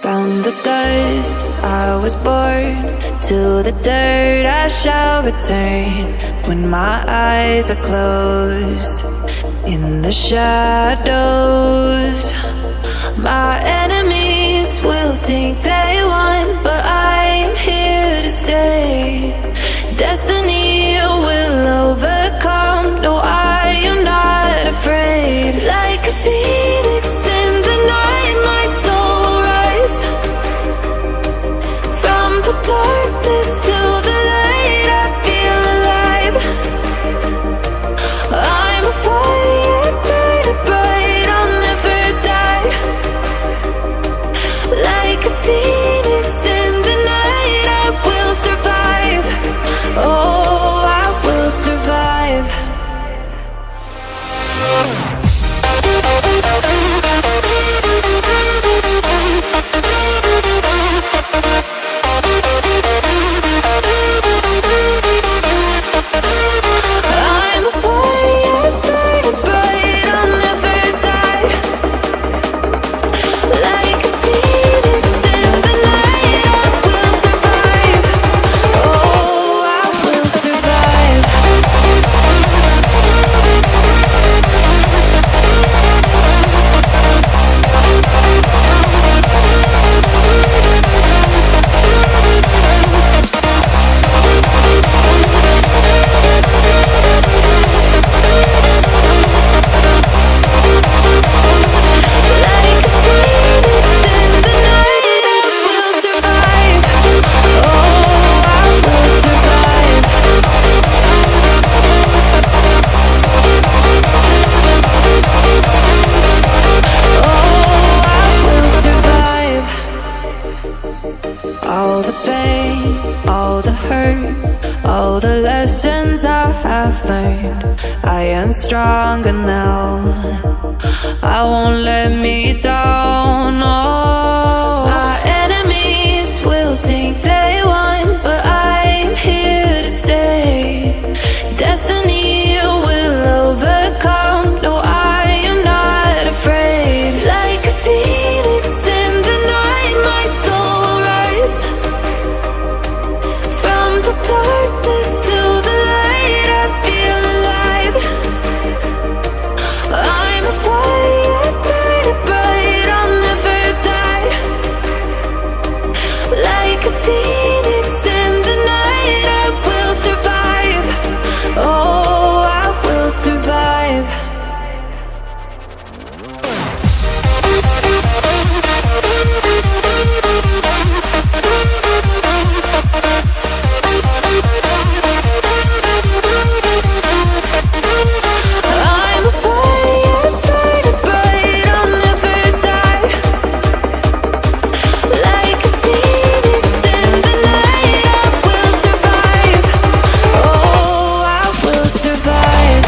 From the dust I was born, to the dirt I shall return. When my eyes are closed, in the shadows, my enemies will think they won, but I'm here to stay. Destiny will overcome, no, I am not afraid. Like a phoenix in the night, my soul will rise. From the darkness to the light, I feel alive. I'm a fire, burning bright, I'll never die. Like a phoenix in the night, I will survive. Oh, I will survive. I'm a fire, burning bright, I'll never die. Like a phoenix in the night, I will survive. Oh, I will survive. All the pain, all the hurt, all the lessons I have learned, I am stronger now. I won't let me down, no. My enemies will think they won, but I'm here to stay. Destiny will overcome, no, I am not afraid. Like a phoenix in the night, my soul will rise. From the darkness to the light, I feel alive. I'm a fire, burning bright, I'll never die. Like a phoenix in the night, I will survive. Oh, I will survive. I'm a fire, burning bright, I'll never die. Like a phoenix in the night, I will survive. Oh, I will survive.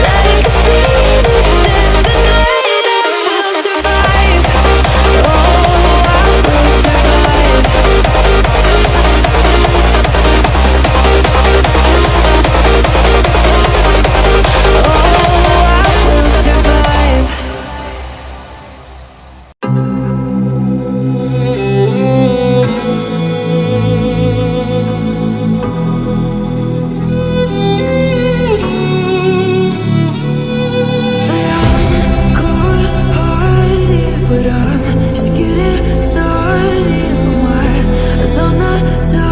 Like a phoenix in the night, I will survive. Oh, I will survive. But I'm just getting started. I'm on the